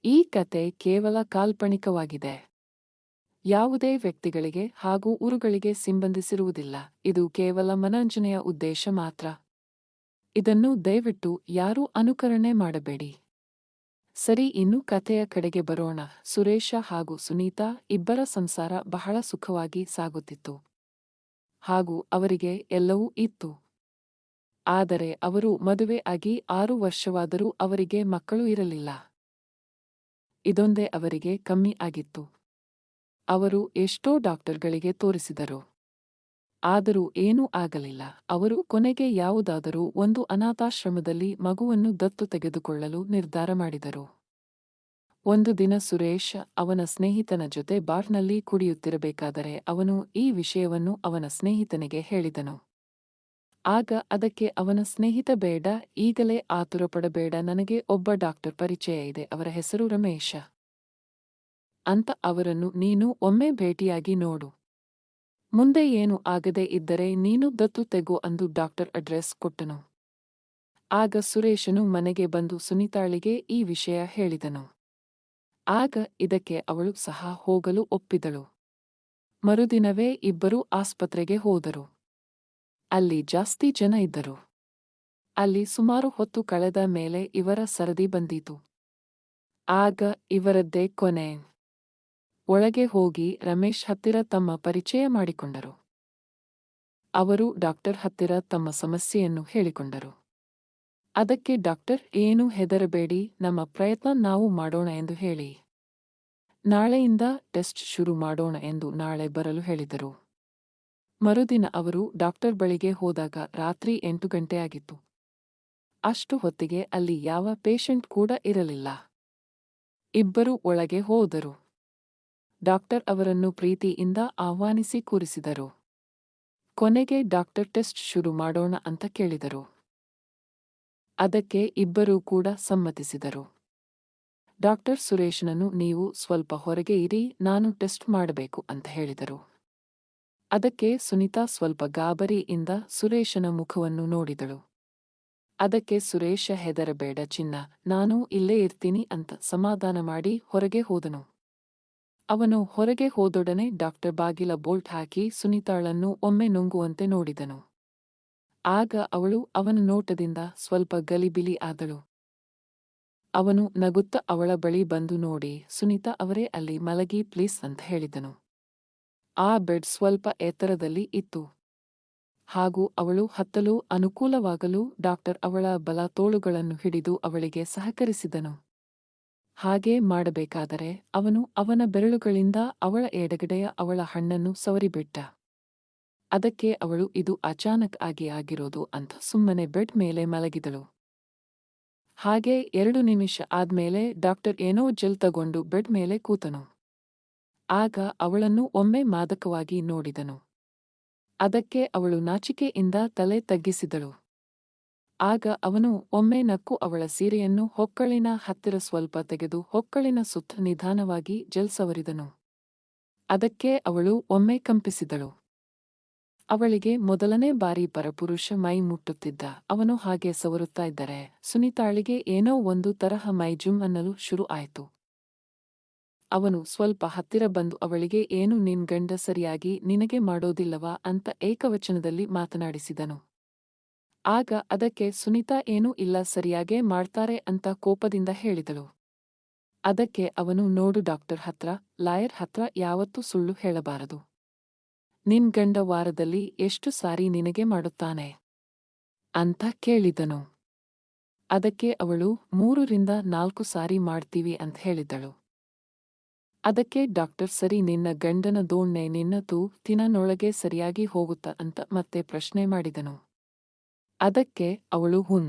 ಈ ಕತೆ ಕೇವಲ ಕಾಲ್ಪನಿಕವಾಗಿದೆ. ಯಾವುದೇ ವ್ಯಕ್ತಿಗಳಿಗೆ ಹಾಗೂ ಊರುಗಳಿಗೆ ಸಂಬಂಧಿಸಿರುವುದಿಲ್ಲ. ಇದು ಕೇವಲ ಮನರಂಜನೆಯ ಉದ್ದೇಶ ಮಾತ್ರ. ಇದನ್ನು ದಯವಿಟ್ಟು ಯಾರೂ ಅನುಕರಣೆ ಮಾಡಬೇಡಿ. ಸರಿ, ಇನ್ನು ಕಥೆಯ ಕಡೆಗೆ ಬರೋಣ. ಸುರೇಶ ಹಾಗೂ ಸುನೀತಾ ಇಬ್ಬರ ಸಂಸಾರ ಬಹಳ ಸುಖವಾಗಿ ಸಾಗುತ್ತಿತ್ತು. ಹಾಗೂ ಅವರಿಗೆ ಎಲ್ಲವೂ ಇತ್ತು. ಆದರೆ ಅವರು ಮದುವೆ ಆಗಿ 6 ವರ್ಷವಾದರೂ ಅವರಿಗೆ ಮಕ್ಕಳು ಇರಲಿಲ್ಲ. ಇದೊಂದೇ ಅವರಿಗೆ ಕಮ್ಮಿ ಆಗಿತ್ತು. ಅವರು ಎಷ್ಟೋ ಡಾಕ್ಟರ್ಗಳಿಗೆ ತೋರಿಸಿದರು. ಆದರೂ ಏನೂ ಆಗಲಿಲ್ಲ. ಅವರು ಕೊನೆಗೆ ಯಾವುದಾದರೂ ಒಂದು ಅನಾಥಾಶ್ರಮದಲ್ಲಿ ಮಗುವನ್ನು ದತ್ತು ತೆಗೆದುಕೊಳ್ಳಲು ನಿರ್ಧಾರ ಮಾಡಿದರು. ಒಂದು ದಿನ ಸುರೇಶ್ ಅವನ ಸ್ನೇಹಿತನ ಜೊತೆ ಬಾರ್ನಲ್ಲಿ ಕುಡಿಯುತ್ತಿರಬೇಕಾದರೆ ಅವನು ಈ ವಿಷಯವನ್ನು ಅವನ ಸ್ನೇಹಿತನಿಗೆ ಹೇಳಿದನು. ಆಗ ಅದಕ್ಕೆ ಅವನ ಸ್ನೇಹಿತ, ಬೇಡ, ಈಗಲೇ ಆತುರಪಡಬೇಡ, ನನಗೆ ಒಬ್ಬ ಡಾಕ್ಟರ್ ಪರಿಚಯ ಇದೆ, ಅವರ ಹೆಸರು ರಮೇಶ ಅಂತ, ಅವರನ್ನು ನೀನು ಒಮ್ಮೆ ಭೇಟಿಯಾಗಿ ನೋಡು. ಮುಂದೆ ಏನು ಆಗದೆ ಇದ್ದರೆ ನೀನು ದತ್ತು ತೆಗೋ ಅಂದು ಡಾಕ್ಟರ್ ಅಡ್ರೆಸ್ ಕೊಟ್ಟನು. ಆಗ ಸುರೇಶನು ಮನೆಗೆ ಬಂದು ಸುನೀತಾಳಿಗೆ ಈ ವಿಷಯ ಹೇಳಿದನು. ಆಗ ಇದಕ್ಕೆ ಅವಳು ಸಹ ಹೋಗಲು ಒಪ್ಪಿದಳು. ಮರುದಿನವೇ ಇಬ್ಬರೂ ಆಸ್ಪತ್ರೆಗೆ ಹೋದರು. ಅಲ್ಲಿ ಜಾಸ್ತಿ ಜನ ಇದ್ದರು. ಅಲ್ಲಿ ಸುಮಾರು ಹೊತ್ತು ಕಳೆದ ಮೇಲೆ ಇವರ ಸರದಿ ಬಂದೀತು. ಆಗ ಇವರದ್ದೇ ಕೊನೆ. ಒಳಗೆ ಹೋಗಿ ರಮೇಶ್ ಹತ್ತಿರ ತಮ್ಮ ಪರಿಚಯ ಮಾಡಿಕೊಂಡರು. ಅವರು ಡಾಕ್ಟರ್ ಹತ್ತಿರ ತಮ್ಮ ಸಮಸ್ಯೆಯನ್ನು ಹೇಳಿಕೊಂಡರು. ಅದಕ್ಕೆ ಡಾಕ್ಟರ್, ಏನೂ ಹೆದರಬೇಡಿ, ನಮ್ಮ ಪ್ರಯತ್ನ ನಾವು ಮಾಡೋಣ ಎಂದು ಹೇಳಿ ನಾಳೆಯಿಂದ ಟೆಸ್ಟ್ ಶುರು ಮಾಡೋಣ ಎಂದು ನಾಳೆ ಬರಲು ಹೇಳಿದರು. ಮರುದಿನ ಅವರು ಡಾಕ್ಟರ್ ಬಳಿಗೆ ಹೋದಾಗ ರಾತ್ರಿ 8 ಗಂಟೆಯಾಗಿತ್ತು. ಅಷ್ಟು ಹೊತ್ತಿಗೆ ಅಲ್ಲಿ ಯಾವ ಪೇಷಂಟ್ ಕೂಡ ಇರಲಿಲ್ಲ. ಇಬ್ಬರೂ ಒಳಗೆ ಹೋದರು. ಡಾಕ್ಟರ್ ಅವರನ್ನು ಪ್ರೀತಿಯಿಂದ ಆಹ್ವಾನಿಸಿ ಕೂರಿಸಿದರು. ಕೊನೆಗೆ ಡಾಕ್ಟರ್ ಟೆಸ್ಟ್ ಶುರು ಮಾಡೋಣ ಅಂತ ಕೇಳಿದರು. ಅದಕ್ಕೆ ಇಬ್ಬರೂ ಕೂಡ ಸಮ್ಮತಿಸಿದರು. ಡಾಕ್ಟರ್ ಸುರೇಶನನ್ನು, ನೀವು ಸ್ವಲ್ಪ ಹೊರಗೆ ಇರಿ, ನಾನು ಟೆಸ್ಟ್ ಮಾಡಬೇಕು ಅಂತ ಹೇಳಿದರು. ಅದಕ್ಕೆ ಸುನೀತಾ ಸ್ವಲ್ಪ ಗಾಬರಿಯಿಂದ ಸುರೇಶನ ಮುಖವನ್ನು ನೋಡಿದಳು. ಅದಕ್ಕೆ ಸುರೇಶ, ಹೆದರಬೇಡ ಚಿನ್ನ, ನಾನು ಇಲ್ಲೇ ಇರ್ತೀನಿ ಅಂತ ಸಮಾಧಾನ ಮಾಡಿ ಹೊರಗೆ ಹೋದನು. ಅವನು ಹೊರಗೆ ಹೋದೊಡನೆ ಡಾಕ್ಟರ್ ಬಾಗಿಲ ಬೋಲ್ಟ್ ಹಾಕಿ ಸುನೀತಾಳನ್ನು ಒಮ್ಮೆ ನುಂಗುವಂತೆ ನೋಡಿದನು. ಆಗ ಅವಳು ಅವನ ನೋಟದಿಂದ ಸ್ವಲ್ಪ ಗಲಿಬಿಲಿ ಆದಳು. ಅವನು ನಗುತ್ತಾ ಅವಳ ಬಳಿ ಬಂದು, ನೋಡಿ ಸುನೀತಾ ಅವರೇ, ಅಲ್ಲಿ ಮಲಗಿ ಪ್ಲೀಸ್ ಅಂತ ಹೇಳಿದನು. ಆ ಬೆಡ್ ಸ್ವಲ್ಪ ಎತ್ತರದಲ್ಲಿ ಇತ್ತು. ಹಾಗೂ ಅವಳು ಹತ್ತಲು ಅನುಕೂಲವಾಗಲು ಡಾಕ್ಟರ್ ಅವಳ ಬಲ ತೋಳುಗಳನ್ನು ಹಿಡಿದು ಅವಳಿಗೆ ಸಹಕರಿಸಿದನು. ಹಾಗೆ ಮಾಡಬೇಕಾದರೆ ಅವನು ಅವನ ಬೆರಳುಗಳಿಂದ ಅವಳ ಎಡಗಡೆಯ ಅವಳ ಹಣ್ಣನ್ನು ಸವರಿಬಿಟ್ಟ. ಅದಕ್ಕೆ ಅವಳು ಇದು ಅಚಾನಕ್ ಆಗಿ ಆಗಿರೋದು ಅಂತ ಸುಮ್ಮನೆ ಬೆಡ್ ಮೇಲೆ ಮಲಗಿದಳು. ಹಾಗೆ 2 ನಿಮಿಷ ಆದ್ಮೇಲೆ ಡಾಕ್ಟರ್ ಏನೋ ಜೆಲ್ ತಗೊಂಡು ಬೆಡ್ ಮೇಲೆ ಕೂತನು. ಆಗ ಅವಳನ್ನು ಒಮ್ಮೆ ಮಾದಕವಾಗಿ ನೋಡಿದನು. ಅದಕ್ಕೆ ಅವಳು ನಾಚಿಕೆಯಿಂದ ತಲೆ ತಗ್ಗಿಸಿದಳು. ಆಗ ಅವನು ಒಮ್ಮೆ ನಕ್ಕು ಅವಳ ಸೀರೆಯನ್ನು ಹೊಕ್ಕಳಿನ ಹತ್ತಿರ ಸ್ವಲ್ಪ ತೆಗೆದು ಹೊಕ್ಕಳಿನ ಸುತ್ತ ನಿಧಾನವಾಗಿ ಜೆಲ್ ಸವರಿದನು. ಅದಕ್ಕೆ ಅವಳು ಒಮ್ಮೆ ಕಂಪಿಸಿದಳು. ಅವಳಿಗೆ ಮೊದಲನೇ ಬಾರಿ ಪರಪುರುಷ ಮೈ ಮುಟ್ಟುತ್ತಿದ್ದ. ಅವನು ಹಾಗೆ ಸವರುತ್ತಾ ಇದ್ದರೆ ಸುನೀತಾಳಿಗೆ ಏನೋ ಒಂದು ತರಹ ಮೈ ಜುಮ್ ಅನ್ನಲು ಶುರು ಆಯಿತು. ಅವನು ಸ್ವಲ್ಪ ಹತ್ತಿರ ಬಂದು ಅವಳಿಗೆ, ಏನು ನಿನ್ ಗಂಡ ಸರಿಯಾಗಿ ನಿನಗೆ ಮಾಡೋದಿಲ್ಲವಾ ಅಂತ ಏಕವಚನದಲ್ಲಿ ಮಾತನಾಡಿಸಿದನು. ಆಗ ಅದಕ್ಕೆ ಸುನೀತಾ, ಏನೂ ಇಲ್ಲ, ಸರಿಯಾಗೇ ಮಾಡ್ತಾರೆ ಅಂತ ಕೋಪದಿಂದ ಹೇಳಿದಳು. ಅದಕ್ಕೆ ಅವನು, ನೋಡು ಡಾಕ್ಟರ್ ಹತ್ರ, ಲಾಯರ್ ಹತ್ರ ಯಾವತ್ತೂ ಸುಳ್ಳು ಹೇಳಬಾರದು. ನಿನ್ ಗಂಡ ವಾರದಲ್ಲಿ ಎಷ್ಟು ಸಾರಿ ನಿನಗೆ ಮಾಡುತ್ತಾನೆ ಅಂತ ಕೇಳಿದನು. ಅದಕ್ಕೆ ಅವಳು 3 ರಿಂದ 4 ಸಾರಿ ಮಾಡ್ತೀವಿ ಅಂತ ಹೇಳಿದಳು. ಅದಕ್ಕೆ ಡಾಕ್ಟರ್, ಸರಿ, ನಿನ್ನ ಗಂಡನ ದೋಣ್ಣೆ ನಿನ್ನ ತಿನನೊಳಗೆ ಸರಿಯಾಗಿ ಹೋಗುತ್ತಾ ಅಂತ ಮತ್ತೆ ಪ್ರಶ್ನೆ ಮಾಡಿದನು. ಅದಕ್ಕೆ ಅವಳು ಹುಂ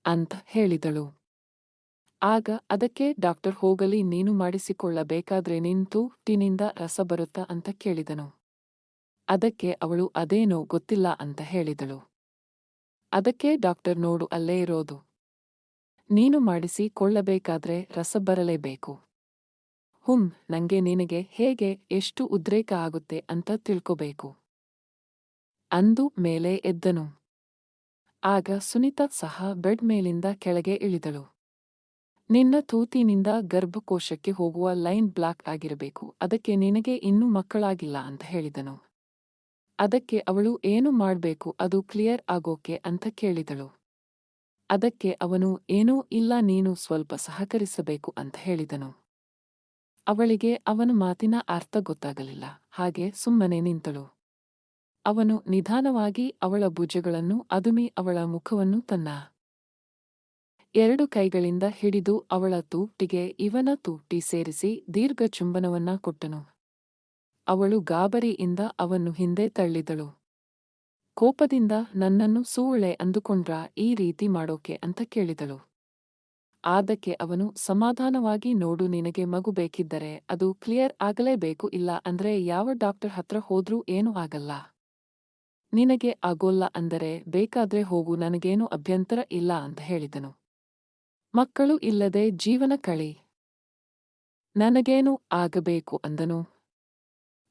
ಅಂತ ಹೇಳಿದಳು. ಆಗ ಅದಕ್ಕೆ ಡಾಕ್ಟರ್, ಹೋಗಲಿ, ನೀನು ಮಾಡಿಸಿಕೊಳ್ಳಬೇಕಾದ್ರೆ ನಿಂತು ತಿನಿಂದ ರಸ ಬರುತ್ತಾ ಅಂತ ಕೇಳಿದನು. ಅದಕ್ಕೆ ಅವಳು ಅದೇನೋ ಗೊತ್ತಿಲ್ಲ ಅಂತ ಹೇಳಿದಳು. ಅದಕ್ಕೆ ಡಾಕ್ಟರ್, ನೋಡು ಅಲ್ಲೇ ಇರೋದು, ನೀನು ಮಾಡಿಸಿಕೊಳ್ಳಬೇಕಾದ್ರೆ ರಸ ಬರಲೇಬೇಕು. ನಂಗೆ ನಿನಗೆ ಹೇಗೆ ಎಷ್ಟು ಉದ್ರೇಕ ಆಗುತ್ತೆ ಅಂತ ತಿಳ್ಕೋಬೇಕು ಅಂದು ಮೇಲೆ ಎದ್ದನು. ಆಗ ಸುನೀತಾ ಸಹ ಬೆಡ್ ಮೇಲಿಂದ ಕೆಳಗೆ ಇಳಿದಳು. ನಿನ್ನ ತೂತಿನಿಂದ ಗರ್ಭಕೋಶಕ್ಕೆ ಹೋಗುವ ಲೈನ್ ಬ್ಲಾಕ್ ಆಗಿರಬೇಕು, ಅದಕ್ಕೆ ನಿನಗೆ ಇನ್ನೂ ಮಕ್ಕಳಾಗಿಲ್ಲ ಅಂತ ಹೇಳಿದನು. ಅದಕ್ಕೆ ಅವಳು ಏನು ಮಾಡ್ಬೇಕು ಅದು ಕ್ಲಿಯರ್ ಆಗೋಕೆ ಅಂತ ಕೇಳಿದಳು. ಅದಕ್ಕೆ ಅವನು ಏನೂ ಇಲ್ಲ, ನೀನು ಸ್ವಲ್ಪ ಸಹಕರಿಸಬೇಕು ಅಂತ ಹೇಳಿದನು. ಅವಳಿಗೆ ಅವನ ಮಾತಿನ ಅರ್ಥ ಗೊತ್ತಾಗಲಿಲ್ಲ, ಹಾಗೆ ಸುಮ್ಮನೆ ನಿಂತಳು. ಅವನು ನಿಧಾನವಾಗಿ ಅವಳ ಭುಜಗಳನ್ನು ಅದುಮಿ ಅವಳ ಮುಖವನ್ನು ತನ್ನ 2 ಕೈಗಳಿಂದ ಹಿಡಿದು ಅವಳ ತೂಟಿಗೆ ಇವನ ತೂಟಿ ಸೇರಿಸಿ ದೀರ್ಘ ಚುಂಬನವನ್ನ ಕೊಟ್ಟನು. ಅವಳು ಗಾಬರಿಯಿಂದ ಅವನ್ನು ಹಿಂದೆ ತಳ್ಳಿದಳು. ಕೋಪದಿಂದ ನನ್ನನ್ನು ಸೂಳೆ ಅಂದುಕೊಂಡ್ರಾ ಈ ರೀತಿ ಮಾಡೋಕೆ ಅಂತ ಕೇಳಿದಳು. ಅದಕ್ಕೆ ಅವನು ಸಮಾಧಾನವಾಗಿ ನೋಡು, ನಿನಗೆ ಮಗು ಬೇಕಿದ್ದರೆ ಅದು ಕ್ಲಿಯರ್ ಆಗಲೇಬೇಕು, ಇಲ್ಲ ಅಂದ್ರೆ ಯಾವ ಡಾಕ್ಟರ್ ಹತ್ರ ಹೋದ್ರೂ ಏನೂ ಆಗಲ್ಲ. ನಿನಗೆ ಆಗೋಲ್ಲ ಅಂದರೆ ಬೇಕಾದ್ರೆ ಹೋಗು, ನನಗೇನು ಅಭ್ಯಂತರ ಇಲ್ಲ ಅಂತ ಹೇಳಿದನು. ಮಕ್ಕಳು ಇಲ್ಲದೆ ಜೀವನ ಕಳಿ, ನನಗೇನು ಆಗಬೇಕು ಅಂದನು.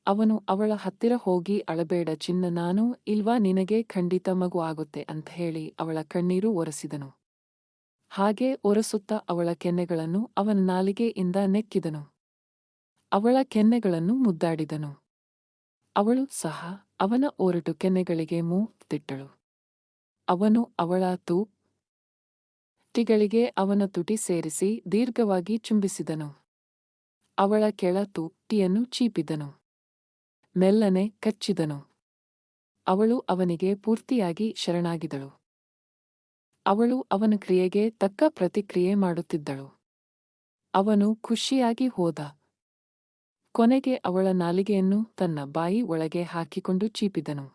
ಅವನು ಅವಳ ಹತ್ತಿರ ಹೋಗಿ ಅಳಬೇಡ ಚಿನ್ನ, ನಾನು ಇಲ್ವಾ, ನಿನಗೆ ಖಂಡಿತ ಮಗು ಆಗುತ್ತೆ ಅಂತ ಹೇಳಿ ಅವಳ ಕಣ್ಣೀರು ಒರೆಸಿದನು. ಹಾಗೆ ಒರೆಸುತ್ತಾ ಅವಳ ಕೆನ್ನೆಗಳನ್ನು ಅವನ ನಾಲಿಗೆಯಿಂದ ನೆಕ್ಕಿದನು. ಅವಳ ಕೆನ್ನೆಗಳನ್ನು ಮುದ್ದಾಡಿದನು. ಅವಳು ಸಹ ಅವನ ಒರಟು ಕೆನ್ನೆಗಳಿಗೆ ಮೂತಿಟ್ಟಳು. ಅವನು ಅವಳ ತುಟಿಗಳಿಗೆ ಅವನ ತುಟಿ ಸೇರಿಸಿ ದೀರ್ಘವಾಗಿ ಚುಂಬಿಸಿದನು. ಅವಳ ಕೆಳ ತುಟಿಯನ್ನು ಚೀಪಿದನು. ಮೆಲ್ಲನೆ ಕಚ್ಚಿದನು. ಅವಳು ಅವನಿಗೆ ಪೂರ್ತಿಯಾಗಿ ಶರಣಾಗಿದಳು. ಅವಳು ಅವನ ಕ್ರಿಯೆಗೆ ತಕ್ಕ ಪ್ರತಿಕ್ರಿಯೆ ಮಾಡುತ್ತಿದ್ದಳು. ಅವನು ಖುಷಿಯಾಗಿ ಹೋದ. ಕೊನೆಗೆ ಅವಳ ನಾಲಿಗೆಯನ್ನು ತನ್ನ ಬಾಯಿ ಒಳಗೆ ಹಾಕಿಕೊಂಡು ಚೀಪಿದನು.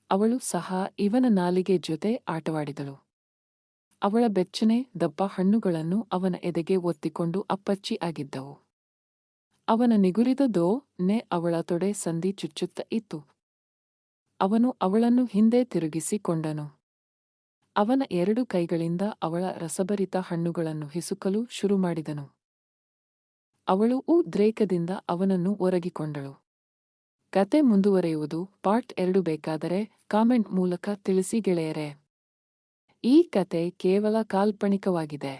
ಅವಳು ಸಹ ಇವನ ನಾಲಿಗೆ ಜೊತೆ ಆಟವಾಡಿದಳು. ಅವಳ ಬೆಚ್ಚನೆ ದಪ್ಪ ಹಣ್ಣುಗಳನ್ನು ಅವನ ಎದೆಗೆ ಒತ್ತಿಕೊಂಡು ಅಪ್ಪಚ್ಚಿ ಆಗಿದ್ದವು. ಅವನ ನಿಗುರಿದ ನೆ ಅವಳ ತೊಡೆ ಸಂದಿ ಚುಚ್ಚುತ್ತ ಇತ್ತು. ಅವನು ಅವಳನ್ನು ಹಿಂದೆ ತಿರುಗಿಸಿಕೊಂಡನು. ಅವನ 2 ಕೈಗಳಿಂದ ಅವಳ ರಸಭರಿತ ಹಣ್ಣುಗಳನ್ನು ಹಿಸುಕಲು ಶುರುಮಾಡಿದನು. ಅವಳು ಉದ್ರೇಕದಿಂದ ಅವನನ್ನು ಒರಗಿಕೊಂಡಳು. ಕತೆ ಮುಂದುವರೆಯುವುದು. ಪಾರ್ಟ್ 2 ಬೇಕಾದರೆ ಕಾಮೆಂಟ್ ಮೂಲಕ ತಿಳಿಸಿ ಗೆಳೆಯರೇ. ಈ ಕತೆ ಕೇವಲ ಕಾಲ್ಪನಿಕವಾಗಿದೆ.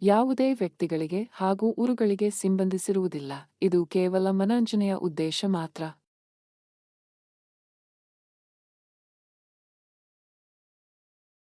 ಯಾವುದೇ ವ್ಯಕ್ತಿಗಳಿಗೆ ಹಾಗೂ ಊರುಗಳಿಗೆ ಸಂಬಂಧಿಸಿರುವುದಿಲ್ಲ. ಇದು ಕೇವಲ ಮನರಂಜನೆಯ ಉದ್ದೇಶ ಮಾತ್ರ.